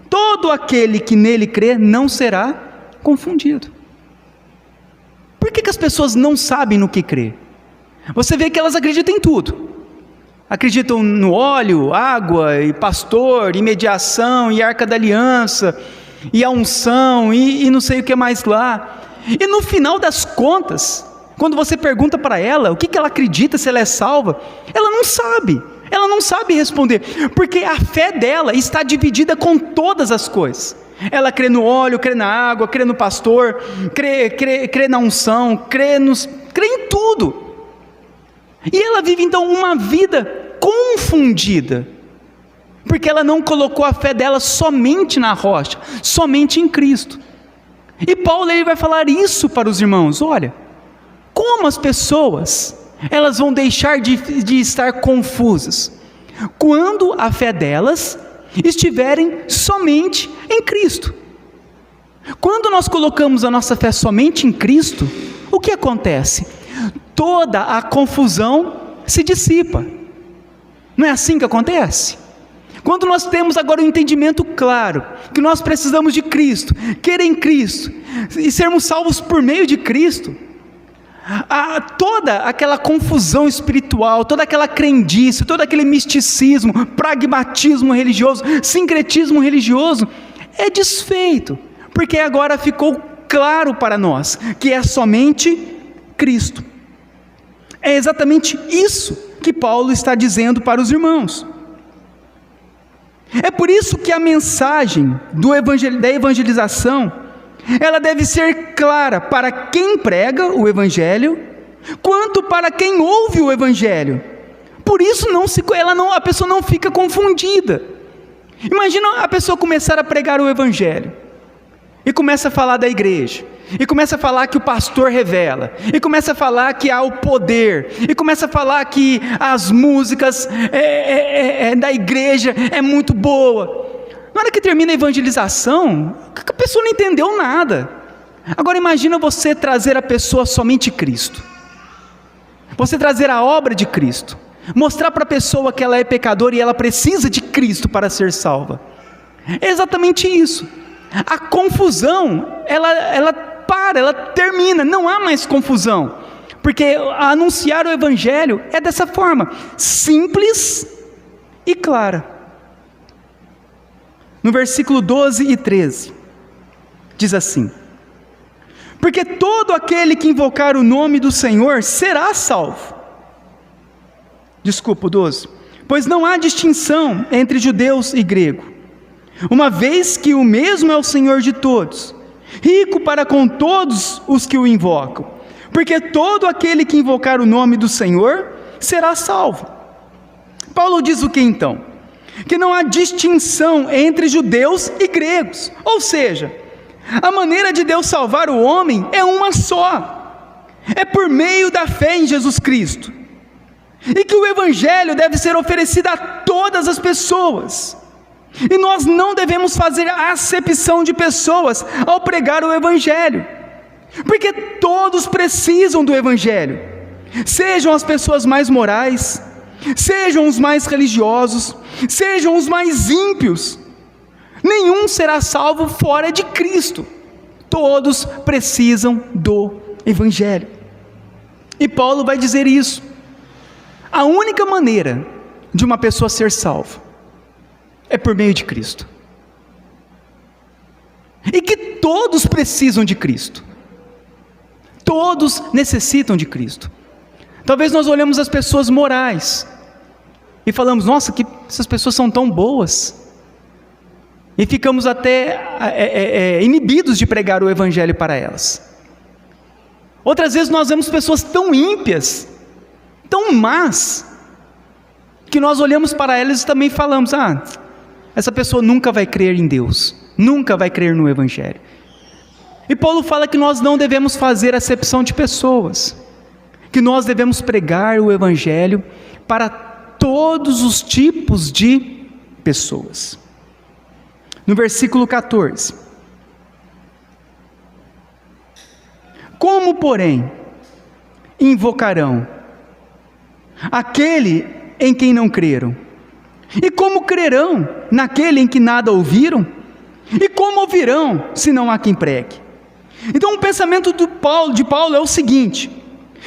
todo aquele que nele crê não será confundido. Por que as pessoas não sabem no que crer? Você vê que elas acreditam em tudo. Acreditam no óleo, água, e pastor, e mediação, e arca da aliança, e a unção, e não sei o que mais lá. E no final das contas, quando você pergunta para ela o que ela acredita, se ela é salva, ela não sabe. Ela não sabe responder, porque a fé dela está dividida com todas as coisas. Ela crê no óleo, crê na água, crê no pastor, crê na unção, crê em tudo. E ela vive então uma vida confundida, porque ela não colocou a fé dela somente na rocha, somente em Cristo. E Paulo ele vai falar isso para os irmãos: olha, como as pessoas elas vão deixar de estar confusas quando a fé delas estiverem somente em Cristo. Quando nós colocamos a nossa fé somente em Cristo, o que acontece? Toda a confusão se dissipa. Não é assim que acontece? Quando nós temos agora um entendimento claro, que nós precisamos de Cristo, querer em Cristo, e sermos salvos por meio de Cristo, toda aquela confusão espiritual, toda aquela crendice, todo aquele misticismo, pragmatismo religioso, sincretismo religioso, é desfeito, porque agora ficou claro para nós que é somente Cristo. É exatamente isso que Paulo está dizendo para os irmãos. É por isso que a mensagem da evangelização, ela deve ser clara para quem prega o evangelho, quanto para quem ouve o evangelho. Por isso a pessoa não fica confundida. Imagina a pessoa começar a pregar o evangelho, e começa a falar da igreja, e começa a falar que o pastor revela, e começa a falar que há o poder, e começa a falar que as músicas da igreja é muito boa. Na hora que termina a evangelização, a pessoa não entendeu nada. Agora imagina você trazer a pessoa somente Cristo, você trazer a obra de Cristo, mostrar para a pessoa que ela é pecadora e ela precisa de Cristo para ser salva. É exatamente isso. A confusão, ela termina, não há mais confusão, porque anunciar o evangelho é dessa forma, simples e clara. No versículo 12 e 13, diz assim: porque todo aquele que invocar o nome do Senhor será salvo. Desculpa, 12. Pois não há distinção entre judeus e grego, uma vez que o mesmo é o Senhor de todos, rico para com todos os que o invocam, porque todo aquele que invocar o nome do Senhor será salvo. Paulo diz o que então? Que não há distinção entre judeus e gregos, ou seja, a maneira de Deus salvar o homem é uma só, é por meio da fé em Jesus Cristo, e que o evangelho deve ser oferecido a todas as pessoas, e nós não devemos fazer acepção de pessoas ao pregar o evangelho, porque todos precisam do evangelho, sejam as pessoas mais morais, sejam os mais religiosos, sejam os mais ímpios, nenhum será salvo fora de Cristo, todos precisam do evangelho. E Paulo vai dizer isso: a única maneira de uma pessoa ser salva é por meio de Cristo, e que todos precisam de Cristo, todos necessitam de Cristo. Talvez nós olhemos as pessoas morais e falamos: nossa, que essas pessoas são tão boas, e ficamos até inibidos de pregar o evangelho para elas. Outras vezes nós vemos pessoas tão ímpias, tão más, que nós olhamos para elas e também falamos: essa pessoa nunca vai crer em Deus, nunca vai crer no evangelho. E Paulo fala que nós não devemos fazer acepção de pessoas, que nós devemos pregar o evangelho para todos os tipos de pessoas. No versículo 14: como, porém, invocarão aquele em quem não creram? E como crerão naquele em que nada ouviram? E como ouvirão, se não há quem pregue? Então o pensamento de Paulo é o seguinte: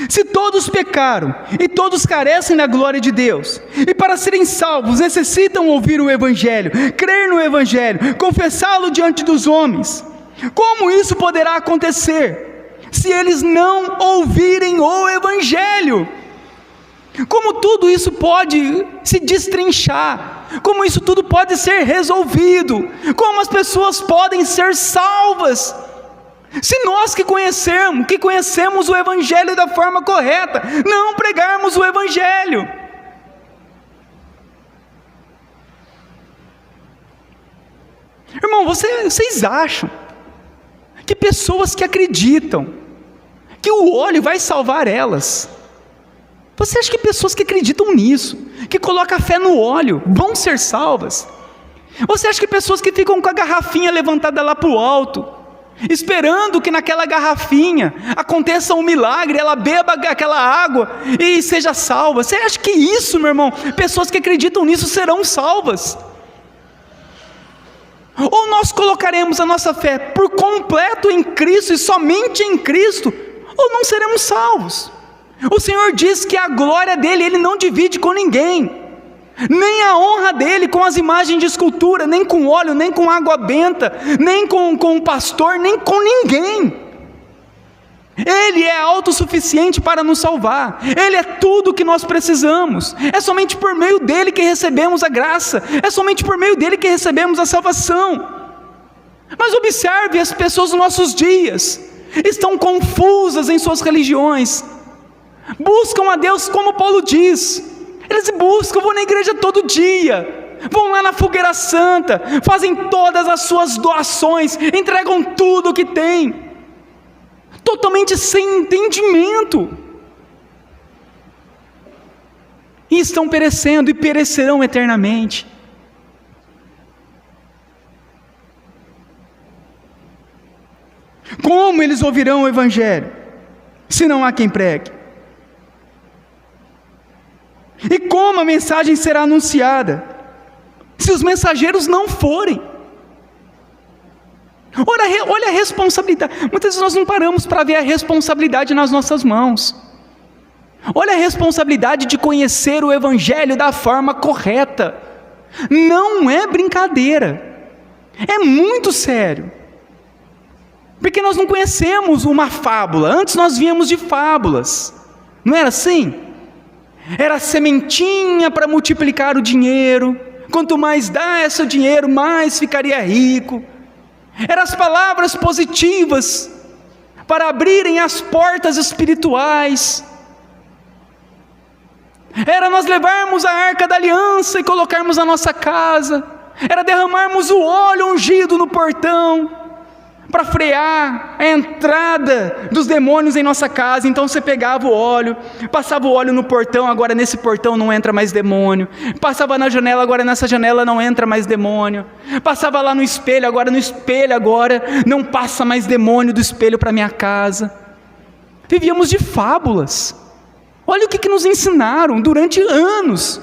se todos pecaram e todos carecem da glória de Deus, e para serem salvos necessitam ouvir o evangelho, crer no evangelho, confessá-lo diante dos homens, como isso poderá acontecer se eles não ouvirem o evangelho? Como tudo isso pode se destrinchar? Como isso tudo pode ser resolvido? Como as pessoas podem ser salvas se nós que conhecemos o evangelho da forma correta, não pregarmos o evangelho? Irmão, vocês acham que pessoas que acreditam que o óleo vai salvar elas, você acha que pessoas que acreditam nisso, que colocam a fé no óleo, vão ser salvas? Você acha que pessoas que ficam com a garrafinha levantada lá para o alto, esperando que naquela garrafinha aconteça um milagre, ela beba aquela água e seja salva, você acha que isso, meu irmão, pessoas que acreditam nisso serão salvas? Ou nós colocaremos a nossa fé por completo em Cristo e somente em Cristo, ou não seremos salvos. O Senhor diz que a glória dele Ele não divide com ninguém, nem a honra dele com as imagens de escultura, nem com óleo, nem com água benta, nem com o pastor, nem com ninguém. Ele é autossuficiente para nos salvar, Ele é tudo o que nós precisamos, é somente por meio dele que recebemos a graça, é somente por meio dele que recebemos a salvação. Mas observe, as pessoas dos nossos dias estão confusas em suas religiões, buscam a Deus como Paulo diz, eles buscam, vão na igreja todo dia, vão lá na fogueira santa, fazem todas as suas doações, entregam tudo o que têm, totalmente sem entendimento, e estão perecendo e perecerão eternamente. Como eles ouvirão o Evangelho, se não há quem pregue? E como a mensagem será anunciada, se os mensageiros não forem? Olha a responsabilidade. Muitas vezes nós não paramos para ver a responsabilidade nas nossas mãos. Olha a responsabilidade de conhecer o Evangelho da forma correta. Não é brincadeira, é muito sério. Porque nós não conhecemos uma fábula, antes nós víamos de fábulas, não era assim? Era a sementinha para multiplicar o dinheiro, quanto mais dá esse dinheiro, mais ficaria rico. Eram as palavras positivas, para abrirem as portas espirituais. Era nós levarmos a arca da aliança e colocarmos na nossa casa, era derramarmos o óleo ungido no portão, para frear a entrada dos demônios em nossa casa. Então você pegava o óleo, passava o óleo no portão, agora nesse portão não entra mais demônio, passava na janela, agora nessa janela não entra mais demônio, passava lá no espelho, agora no espelho agora não passa mais demônio do espelho para minha casa. Vivíamos de fábulas. Olha o que nos ensinaram durante anos,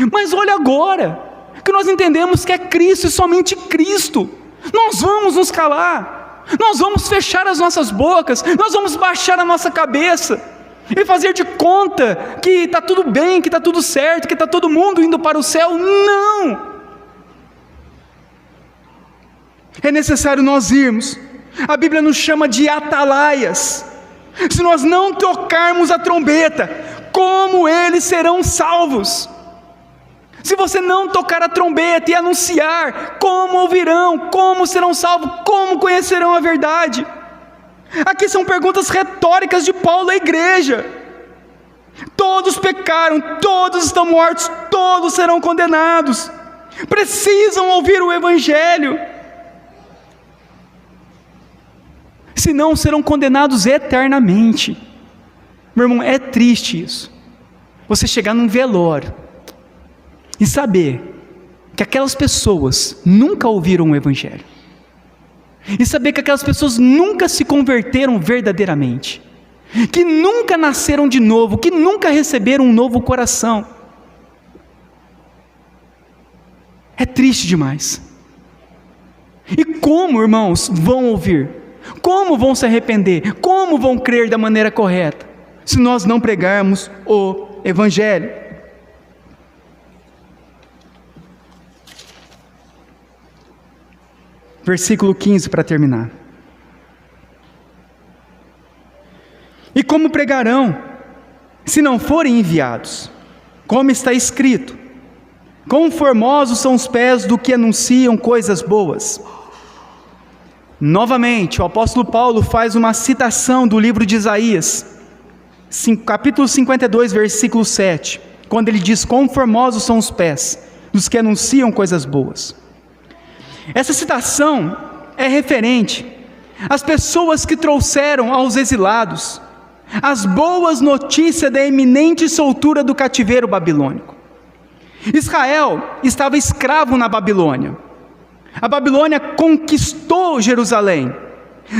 mas olha agora, que nós entendemos que é Cristo e somente Cristo. Nós vamos nos calar, nós vamos fechar as nossas bocas, nós vamos baixar a nossa cabeça e fazer de conta que está tudo bem, que está tudo certo, que está todo mundo indo para o céu. Não! É necessário nós irmos. A Bíblia nos chama de atalaias. Se nós não tocarmos a trombeta, como eles serão salvos? Se você não tocar a trombeta e anunciar, como ouvirão, como serão salvos, como conhecerão a verdade? Aqui são perguntas retóricas de Paulo à igreja. Todos pecaram, todos estão mortos, todos serão condenados, precisam ouvir o Evangelho, senão serão condenados eternamente. Meu irmão, é triste isso, você chegar num velório e saber que aquelas pessoas nunca ouviram o Evangelho, e saber que aquelas pessoas nunca se converteram verdadeiramente, que nunca nasceram de novo, que nunca receberam um novo coração. É triste demais. E como, irmãos, vão ouvir? Como vão se arrepender? Como vão crer da maneira correta, se nós não pregarmos o Evangelho? Versículo 15 para terminar. E como pregarão, se não forem enviados? Como está escrito: quão formosos são os pés do que anunciam coisas boas. Novamente, o apóstolo Paulo faz uma citação do livro de Isaías, capítulo 52, versículo 7, quando ele diz: quão formosos são os pés dos que anunciam coisas boas. Essa citação é referente às pessoas que trouxeram aos exilados as boas notícias da iminente soltura do cativeiro babilônico. Israel estava escravo na Babilônia. A Babilônia conquistou Jerusalém,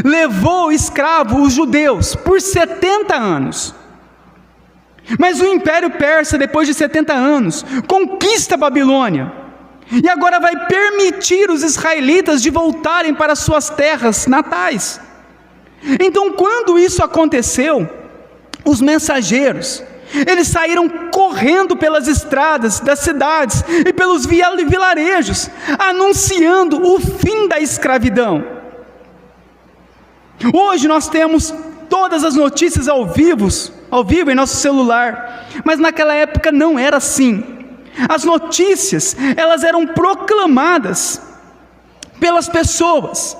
levou escravo os judeus por 70 anos. Mas o Império Persa, depois de 70 anos, conquista a Babilônia, e agora vai permitir os israelitas de voltarem para suas terras natais. Então, quando isso aconteceu, os mensageiros, eles saíram correndo pelas estradas das cidades e pelos vilarejos, anunciando o fim da escravidão. Hoje nós temos todas as notícias ao vivo em nosso celular, mas naquela época não era assim. As notícias, elas eram proclamadas pelas pessoas.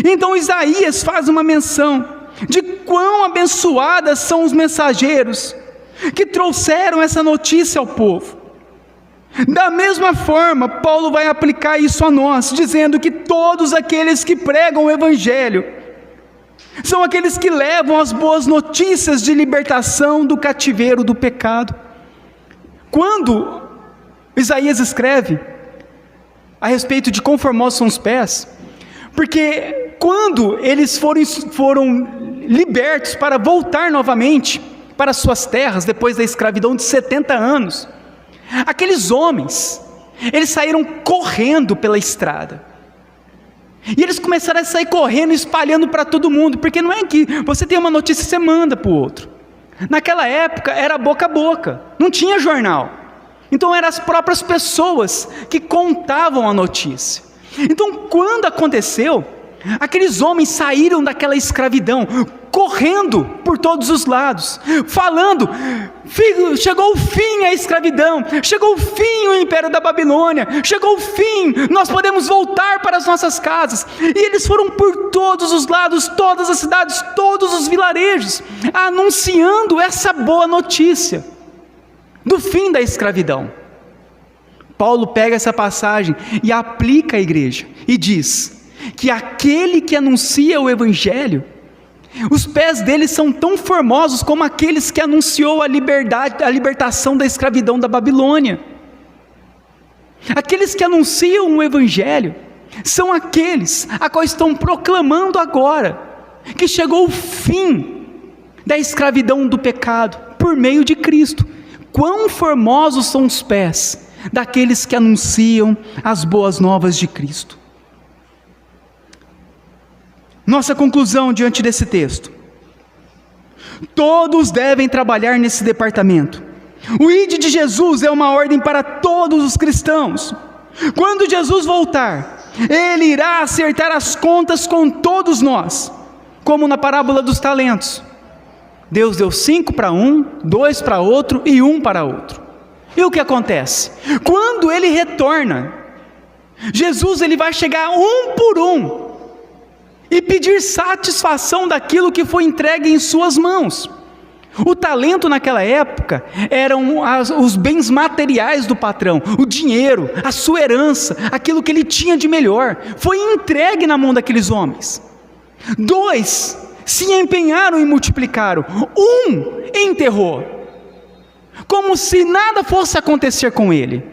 Então Isaías faz uma menção de quão abençoadas são os mensageiros que trouxeram essa notícia ao povo. Da mesma forma, Paulo vai aplicar isso a nós, dizendo que todos aqueles que pregam o Evangelho são aqueles que levam as boas notícias de libertação do cativeiro do pecado. Quando Isaías escreve a respeito de quão formosos são os pés, porque quando eles foram libertos para voltar novamente para suas terras, depois da escravidão de 70 anos, aqueles homens, eles saíram correndo pela estrada, e eles começaram a sair correndo, espalhando para todo mundo, porque não é que você tem uma notícia e você manda para o outro. Naquela época era boca a boca, não tinha jornal, então eram as próprias pessoas que contavam a notícia. Então, quando aconteceu, aqueles homens saíram daquela escravidão, correndo por todos os lados, falando: chegou o fim a escravidão, chegou o fim o império da Babilônia, chegou o fim, nós podemos voltar para as nossas casas. E eles foram por todos os lados, todas as cidades, todos os vilarejos, anunciando essa boa notícia do fim da escravidão. Paulo pega essa passagem e aplica à igreja, e diz que aquele que anuncia o Evangelho, os pés dele são tão formosos como aqueles que anunciou a libertação da escravidão da Babilônia. Aqueles que anunciam o Evangelho são aqueles a qual estão proclamando agora que chegou o fim da escravidão do pecado por meio de Cristo. Quão formosos são os pés daqueles que anunciam as boas novas de Cristo. Nossa conclusão diante desse texto: todos devem trabalhar nesse departamento. O ID de Jesus é uma ordem para todos os cristãos. Quando Jesus voltar, Ele irá acertar as contas com todos nós, como na parábola dos talentos. Deus deu 5 para um, 2 para outro e 1 para outro. E o que acontece? Quando Ele retorna, Jesus ele vai chegar um por um e pedir satisfação daquilo que foi entregue em suas mãos. O talento naquela época eram os bens materiais do patrão, o dinheiro, a sua herança, aquilo que ele tinha de melhor, foi entregue na mão daqueles homens. 2 se empenharam e multiplicaram, 1 enterrou, como se nada fosse acontecer com ele.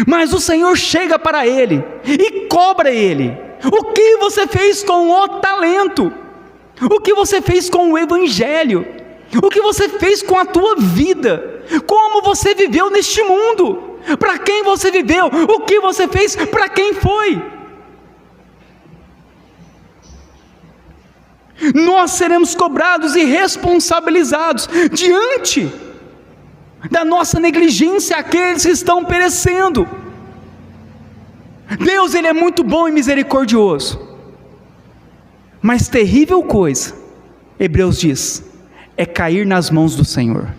Mas o Senhor chega para ele e cobra ele: o que você fez com o talento? O que você fez com o Evangelho? O que você fez com a tua vida? Como você viveu neste mundo? Para quem você viveu? O que você fez? Para quem foi? Nós seremos cobrados e responsabilizados diante da nossa negligência àqueles que estão perecendo. Deus ele é muito bom e misericordioso, mas terrível coisa, Hebreus diz, é cair nas mãos do Senhor.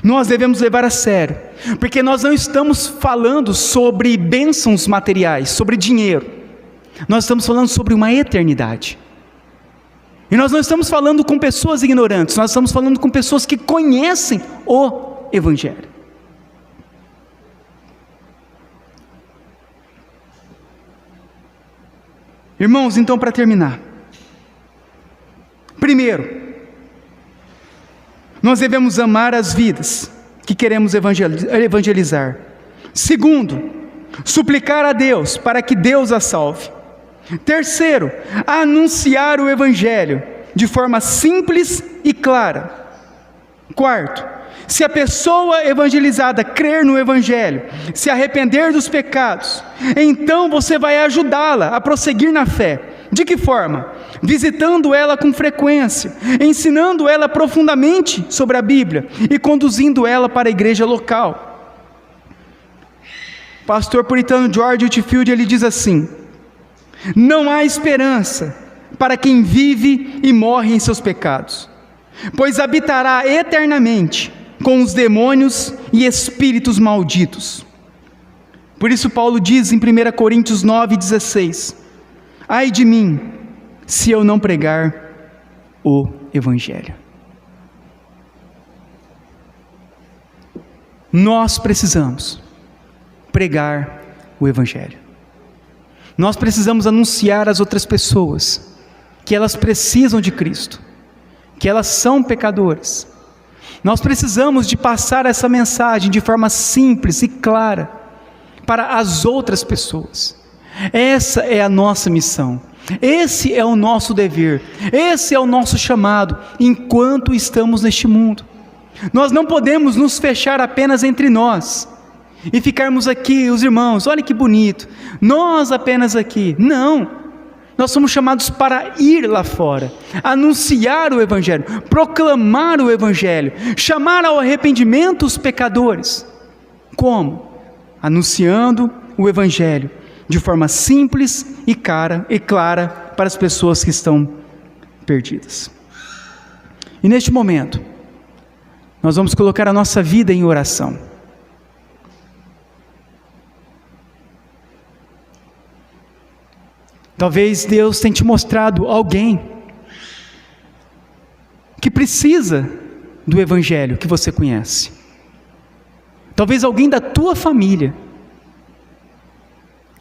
Nós devemos levar a sério, porque nós não estamos falando sobre bênçãos materiais, sobre dinheiro, nós estamos falando sobre uma eternidade. E nós não estamos falando com pessoas ignorantes, nós estamos falando com pessoas que conhecem o Evangelho. Irmãos, então, para terminar, primeiro, nós devemos amar as vidas que queremos evangelizar. Segundo, suplicar a Deus para que Deus as salve. Terceiro, anunciar o Evangelho de forma simples e clara. Quarto, Se a pessoa evangelizada crer no Evangelho, se arrepender dos pecados, então você vai ajudá-la a prosseguir na fé. De que forma? Visitando ela com frequência, ensinando ela profundamente sobre a Bíblia e conduzindo ela para a igreja local. Pastor puritano George Whitefield, ele diz assim: não há esperança para quem vive e morre em seus pecados, pois habitará eternamente com os demônios e espíritos malditos. Por isso Paulo diz em 1 Coríntios 9,16: ai de mim, se eu não pregar o Evangelho. Nós precisamos pregar o Evangelho. Nós precisamos anunciar às outras pessoas que elas precisam de Cristo, que elas são pecadoras. Nós precisamos de passar essa mensagem de forma simples e clara para as outras pessoas. Essa é a nossa missão, esse é o nosso dever, esse é o nosso chamado enquanto estamos neste mundo. Nós não podemos nos fechar apenas entre nós e ficarmos aqui, os irmãos, olha que bonito, nós apenas aqui. Não, nós somos chamados para ir lá fora, anunciar o Evangelho, proclamar o Evangelho, chamar ao arrependimento os pecadores. Como? Anunciando o Evangelho de forma simples e clara para as pessoas que estão perdidas. E neste momento, nós vamos colocar a nossa vida em oração. Talvez Deus tenha te mostrado alguém que precisa do Evangelho que você conhece. Talvez alguém da tua família,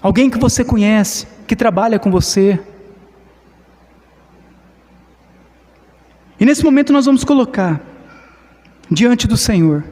alguém que você conhece, que trabalha com você. E nesse momento nós vamos colocar diante do Senhor